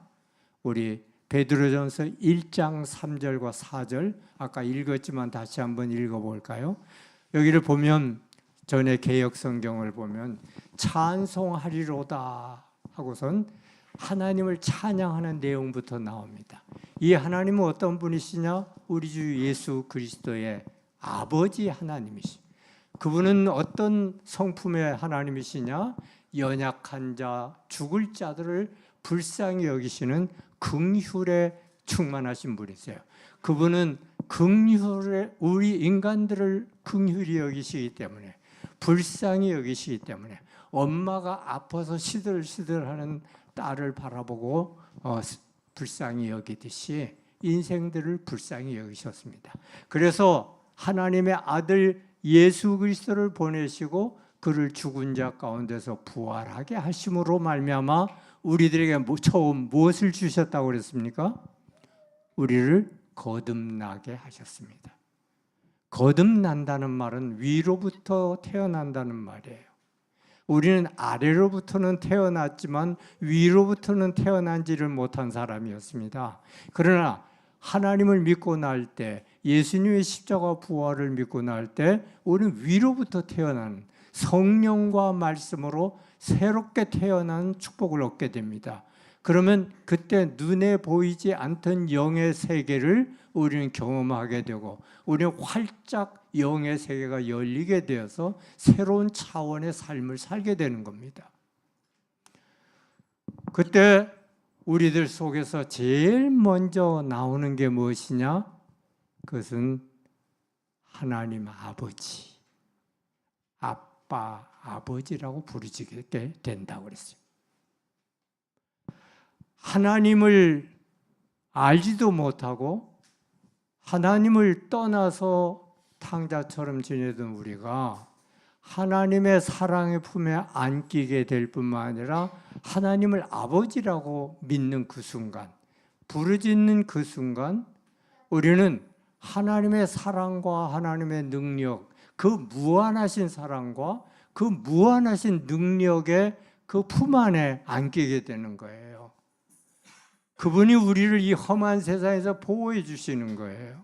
우리 베드로전서 1장 3절과 4절 아까 읽었지만 다시 한번 읽어볼까요? 여기를 보면 전에 개역 성경을 보면 찬송하리로다 하고선 하나님을 찬양하는 내용부터 나옵니다. 이 하나님은 어떤 분이시냐? 우리 주 예수 그리스도의 아버지 하나님이시. 그분은 어떤 성품의 하나님이시냐? 연약한 자, 죽을 자들을 불쌍히 여기시는 긍휼에 충만하신 분이세요. 그분은 긍휼에 우리 인간들을 긍휼히 여기시기 때문에 불쌍히 여기시기 때문에 엄마가 아파서 시들시들하는 딸을 바라보고 불쌍히 여기듯이 인생들을 불쌍히 여기셨습니다. 그래서 하나님의 아들 예수 그리스도를 보내시고 그를 죽은 자 가운데서 부활하게 하심으로 말미암아 우리들에게 처음 무엇을 주셨다고 그랬습니까? 우리를 거듭나게 하셨습니다. 거듭난다는 말은 위로부터 태어난다는 말이에요. 우리는 아래로부터는 태어났지만 위로부터는 태어난지를 못한 사람이었습니다. 그러나 하나님을 믿고 날 때, 예수님의 십자가 부활을 믿고 날 때 우리는 위로부터 태어난 성령과 말씀으로 새롭게 태어난 축복을 얻게 됩니다. 그러면 그때 눈에 보이지 않던 영의 세계를 우리는 경험하게 되고 우리는 활짝 영의 세계가 열리게 되어서 새로운 차원의 삶을 살게 되는 겁니다. 그때 우리들 속에서 제일 먼저 나오는 게 무엇이냐? 그것은 하나님 아버지, 아빠, 아버지라고 부르게 된다고 그랬어요. 하나님을 알지도 못하고 하나님을 떠나서 탕자처럼 지내던 우리가 하나님의 사랑의 품에 안기게 될 뿐만 아니라 하나님을 아버지라고 믿는 그 순간, 부르짖는 그 순간 우리는 하나님의 사랑과 하나님의 능력, 그 무한하신 사랑과 그 무한하신 능력의 그 품 안에 안기게 되는 거예요. 그분이 우리를 이 험한 세상에서 보호해 주시는 거예요.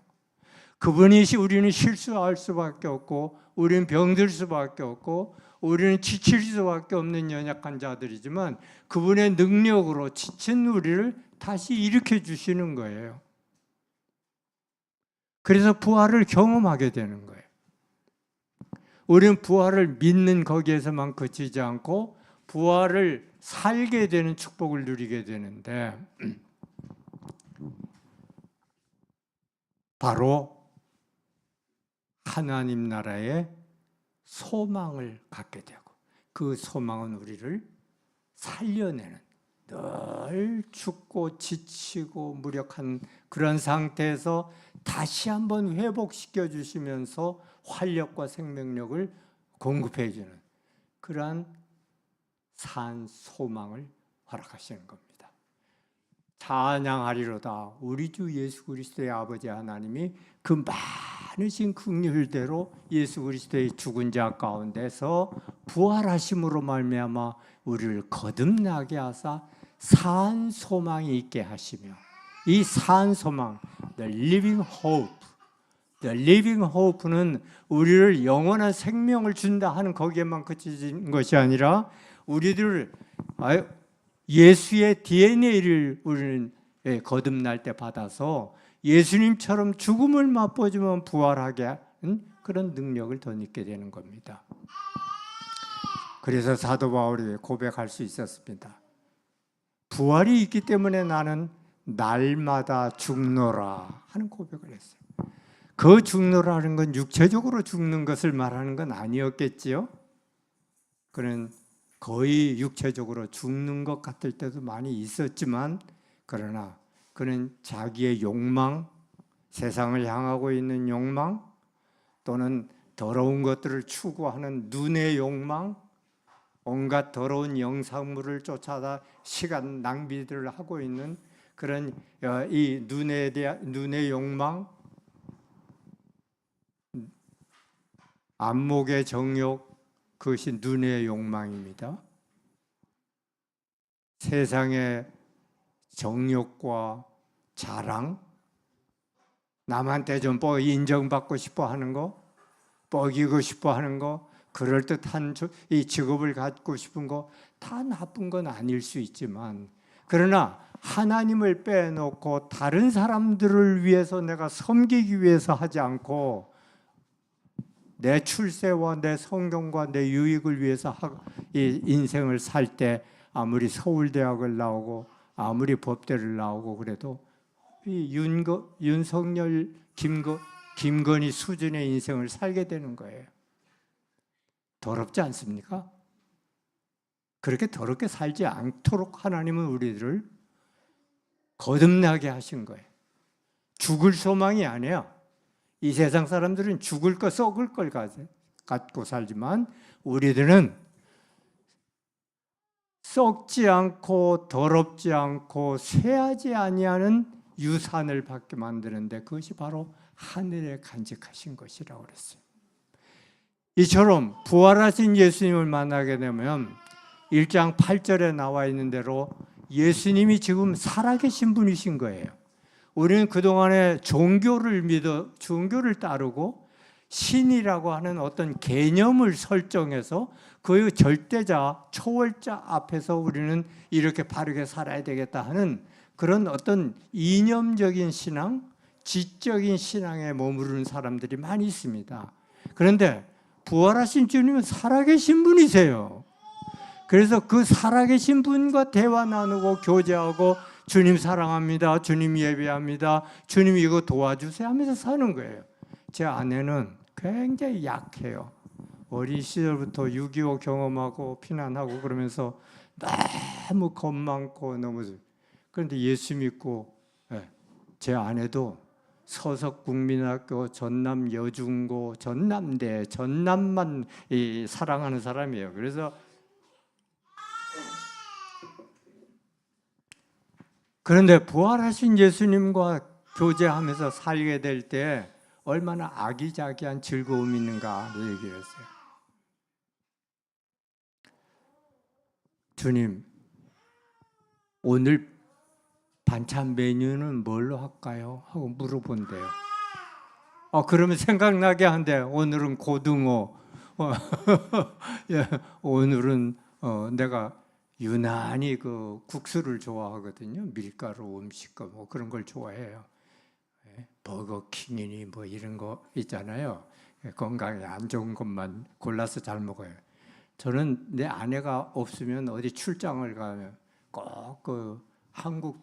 그분이 우리는 실수할 수밖에 없고 우리는 병들 수밖에 없고 우리는 지칠 수밖에 없는 연약한 자들이지만 그분의 능력으로 지친 우리를 다시 일으켜 주시는 거예요. 그래서 부활을 경험하게 되는 거예요. 우리는 부활을 믿는 거기에서만 그치지 않고 부활을 살게 되는 축복을 누리게 되는데 바로 하나님 나라의 소망을 갖게 되고 그 소망은 우리를 살려내는 늘 죽고 지치고 무력한 그런 상태에서 다시 한번 회복시켜 주시면서 활력과 생명력을 공급해 주는 그러한 산 소망을 허락하시는 겁니다. 찬양하리로다. 우리 주 예수 그리스도의 아버지 하나님이 그 많으신 긍휼대로 예수 그리스도의 죽은 자 가운데서 부활하심으로 말미암아 우리를 거듭나게 하사 산 소망이 있게 하시며 이 산 소망, the living hope, the living hope는 우리를 영원한 생명을 준다 하는 거기에만 그치는 것이 아니라 우리들을 예수의 DNA를 우리는 거듭날 때 받아서 예수님처럼 죽음을 맛보지만 부활하게 하는 그런 능력을 덧입게 되는 겁니다. 그래서 사도 바울이 고백할 수 있었습니다. 부활이 있기 때문에 나는 날마다 죽노라 하는 고백을 했어요. 그 죽노라는 건 육체적으로 죽는 것을 말하는 건 아니었겠지요. 그는 거의 육체적으로 죽는 것 같을 때도 많이 있었지만 그러나 그는 자기의 욕망, 세상을 향하고 있는 욕망 또는 더러운 것들을 추구하는 눈의 욕망, 온갖 더러운 영상물을 쫓아다 시간 낭비들을 하고 있는 그런 이 눈의 욕망, 안목의 정욕, 그것이 눈의 욕망입니다. 세상의 정욕과 자랑, 남한테 좀 인정받고 싶어 하는 거, 뻐기고 싶어 하는 거, 그럴듯한 이 직업을 갖고 싶은 거 다 나쁜 건 아닐 수 있지만 그러나 하나님을 빼놓고 다른 사람들을 위해서 내가 섬기기 위해서 하지 않고 내 출세와 내 성공과 내 유익을 위해서 이 인생을 살 때 아무리 서울대학을 나오고 아무리 법대를 나오고 그래도 이 윤석열, 김건희 수준의 인생을 살게 되는 거예요. 더럽지 않습니까? 그렇게 더럽게 살지 않도록 하나님은 우리들을 거듭나게 하신 거예요. 죽을 소망이 아니야. 이 세상 사람들은 죽을 거 썩을 걸 갖고 살지만 우리들은 썩지 않고 더럽지 않고 쇠하지 아니하는 유산을 받게 만드는데 그것이 바로 하늘에 간직하신 것이라고 그랬어요. 이처럼 부활하신 예수님을 만나게 되면 1장 8절에 나와 있는 대로 예수님이 지금 살아계신 분이신 거예요. 우리는 그동안에 종교를 따르고 신이라고 하는 어떤 개념을 설정해서 그 절대자, 초월자 앞에서 우리는 이렇게 바르게 살아야 되겠다 하는 그런 어떤 이념적인 신앙, 지적인 신앙에 머무르는 사람들이 많이 있습니다. 그런데 부활하신 주님은 살아계신 분이세요. 그래서 그 살아계신 분과 대화 나누고 교제하고 주님 사랑합니다. 주님 예배합니다. 주님 이거 도와주세요 하면서 사는 거예요. 제 아내는 굉장히 약해요. 어린 시절부터 6.25 경험하고 피난하고 그러면서 너무 겁 많고 너무 그런데 예수 믿고 제 아내도 서석국민학교 전남 여중고 전남대 전남만 사랑하는 사람이에요. 그래서 그런데 부활하신 예수님과 교제하면서 살게 될 때 얼마나 아기자기한 즐거움이 있는가 얘기를 했어요. 주님, 오늘 반찬 메뉴는 뭘로 할까요? 하고 물어본대요. 그러면 생각나게 한대. 오늘은 고등어. 예, 오늘은 내가 유난히 그 국수를 좋아하거든요. 밀가루 음식 뭐 그런 걸 좋아해요. 버거킹이니 뭐 이런 거 있잖아요. 건강에 안 좋은 것만 골라서 잘 먹어요. 저는 내 아내가 없으면 어디 출장을 가면 꼭 그 한국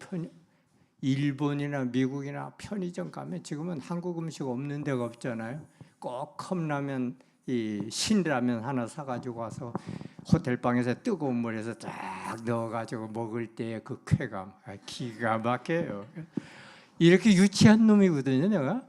일본이나 미국이나 편의점 가면 지금은 한국 음식 없는 데가 없잖아요. 꼭 컵라면, 이 신라면 하나 사가지고 와서 호텔 방에서 뜨거운 물에서 딱 넣어가지고 먹을 때의 그 쾌감, 기가 막혀요. 이렇게 유치한 놈이거든요, 내가.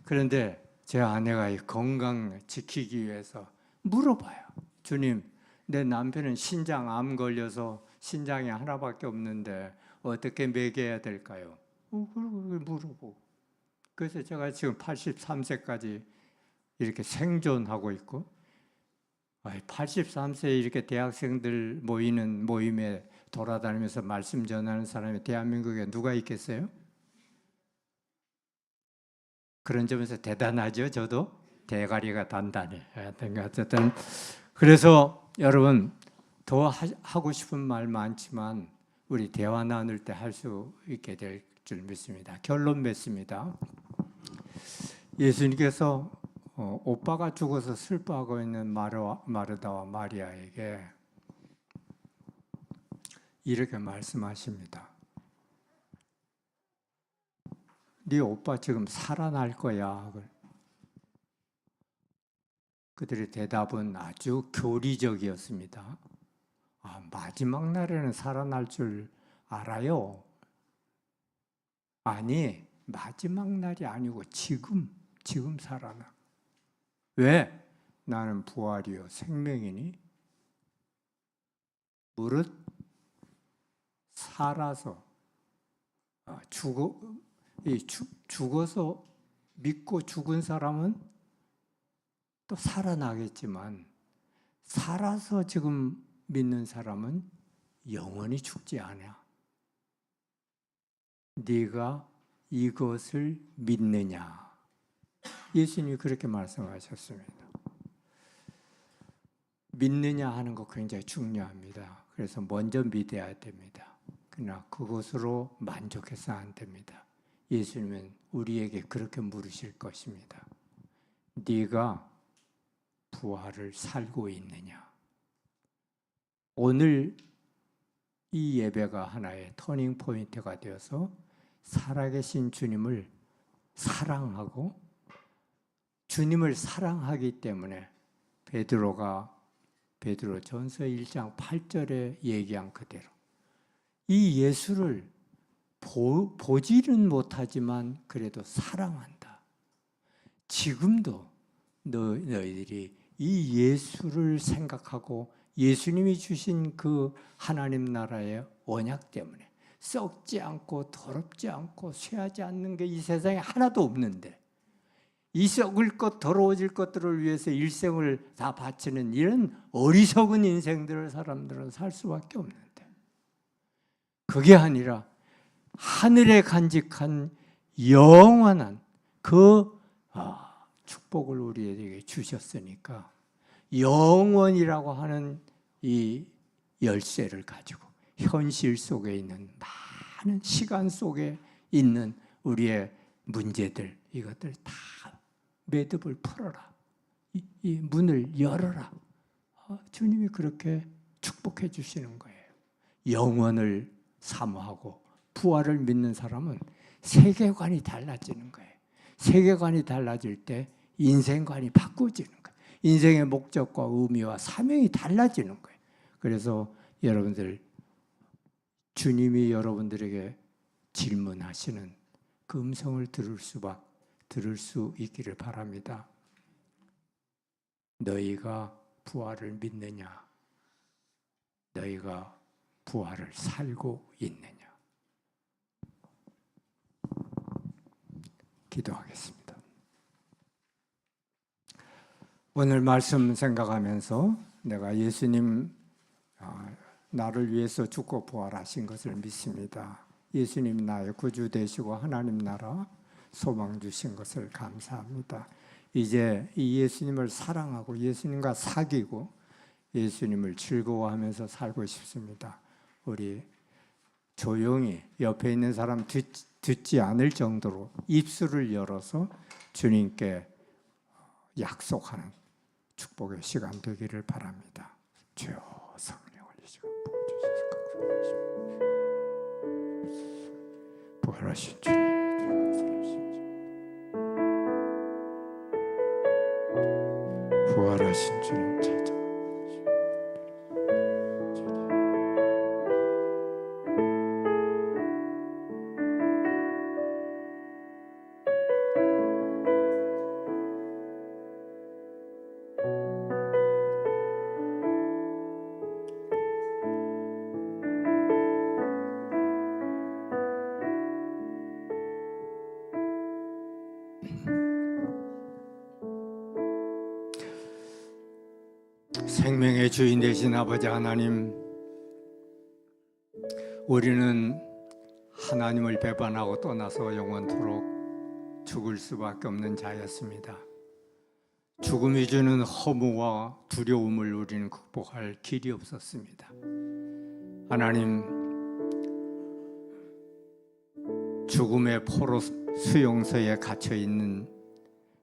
그런데 제 아내가 이 건강 지키기 위해서 물어봐요. 주님, 내 남편은 신장 암 걸려서 신장이 하나밖에 없는데 어떻게 먹여야 될까요? 물어보고. 그래서 제가 지금 83세까지 이렇게 생존하고 있고 83세에 이렇게 대학생들 모이는 모임에 돌아다니면서 말씀 전하는 사람이 대한민국에 누가 있겠어요? 그런 점에서 대단하죠. 저도 대가리가 단단해. 어쨌든 그래서 여러분 더 하고 싶은 말 많지만 우리 대화 나눌 때 할 수 있게 될 줄 믿습니다. 결론 맺습니다. 예수님께서 오빠가 죽어서 슬퍼하고 있는 마르다와 마리아에게 이렇게 말씀하십니다. 네 오빠 지금 살아날 거야. 그들의 대답은 아주 교리적이었습니다. 마지막 날에는 살아날 줄 알아요. 아니, 마지막 날이 아니고 지금 살아나. 왜? 나는 부활이요 생명이니 무릇 살아서 죽어서 믿고 죽은 사람은 또 살아나겠지만 살아서 지금 믿는 사람은 영원히 죽지 않아. 네가 이것을 믿느냐? 예수님이 그렇게 말씀하셨습니다. 믿느냐 하는 거 굉장히 중요합니다. 그래서 먼저 믿어야 됩니다. 그러나 그것으로 만족해서 안 됩니다. 예수님은 우리에게 그렇게 물으실 것입니다. 네가 부활을 살고 있느냐? 오늘 이 예배가 하나의 터닝 포인트가 되어서 살아계신 주님을 사랑하고 주님을 사랑하기 때문에 베드로전서 1장 8절에 얘기한 그대로 이 예수를 보지는 못하지만 그래도 사랑한다. 지금도 너희들이 이 예수를 생각하고 예수님이 주신 그 하나님 나라의 언약 때문에 썩지 않고 더럽지 않고 쇠하지 않는 게 이 세상에 하나도 없는데, 이 썩을 것 더러워질 것들을 위해서 일생을 다 바치는 이런 어리석은 인생들을 사람들은 살 수밖에 없는데, 그게 아니라 하늘에 간직한 영원한 그 축복을 우리에게 주셨으니까 영원이라고 하는 이 열쇠를 가지고 현실 속에 있는 많은 시간 속에 있는 우리의 문제들, 이것들 다 매듭을 풀어라. 이 문을 열어라. 주님이 그렇게 축복해 주시는 거예요. 영원을 사모하고 부활을 믿는 사람은 세계관이 달라지는 거예요. 세계관이 달라질 때 인생관이 바꿔지는 거예요. 인생의 목적과 의미와 사명이 달라지는 거예요. 그래서 여러분들, 주님이 여러분들에게 질문하시는 그 음성을 들을 수 있기를 바랍니다. 너희가 부활을 믿느냐? 너희가 부활을 살고 있느냐? 기도하겠습니다. 오늘 말씀 생각하면서 내가 예수님 나를 위해서 죽고 부활하신 것을 믿습니다. 예수님 나의 구주 되시고 하나님 나라 소망 주신 것을 감사합니다. 이제 이 예수님을 사랑하고 예수님과 사귀고 예수님을 즐거워하면서 살고 싶습니다. 우리 조용히 옆에 있는 사람 듣지 않을 정도로 입술을 열어서 주님께 약속하는 축복의 시간 되기를 바랍니다. 주여, 성령을 이 시간 부어주셔서 부활하신 주님, 부활하신 주님 찾아 생명의 주인 되신 아버지 하나님, 우리는 하나님을 배반하고 떠나서 영원토록 죽을 수밖에 없는 자였습니다. 죽음이 주는 허무와 두려움을 우리는 극복할 길이 없었습니다. 하나님, 죽음의 포로 수용소에 갇혀 있는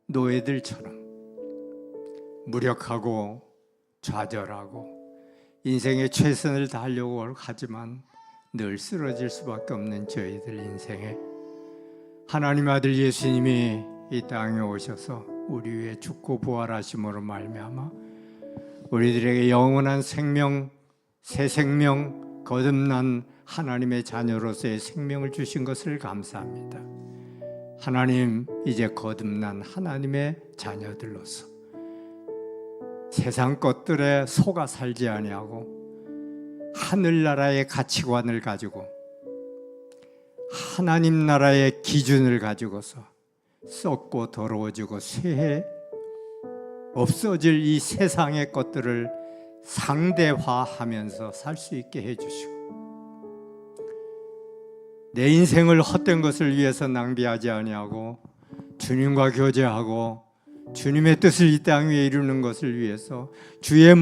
노예들처럼 무력하고 좌절하고 인생의 최선을 다하려고 하지만 늘 쓰러질 수밖에 없는 저희들 인생에 하나님 아들 예수님이 이 땅에 오셔서 우리 위해 죽고 부활하심으로 말미암아 우리들에게 영원한 생명, 새 생명, 거듭난 하나님의 자녀로서의 생명을 주신 것을 감사합니다. 하나님, 이제 거듭난 하나님의 자녀들로서 세상 것들에 속아 살지 아니하고 하늘나라의 가치관을 가지고 하나님 나라의 기준을 가지고서 썩고 더러워지고 쇠해 없어질 이 세상의 것들을 상대화하면서 살 수 있게 해주시고 내 인생을 헛된 것을 위해서 낭비하지 아니하고 주님과 교제하고 주님의 뜻을 이 땅 위에 이루는 것을 위해서 주의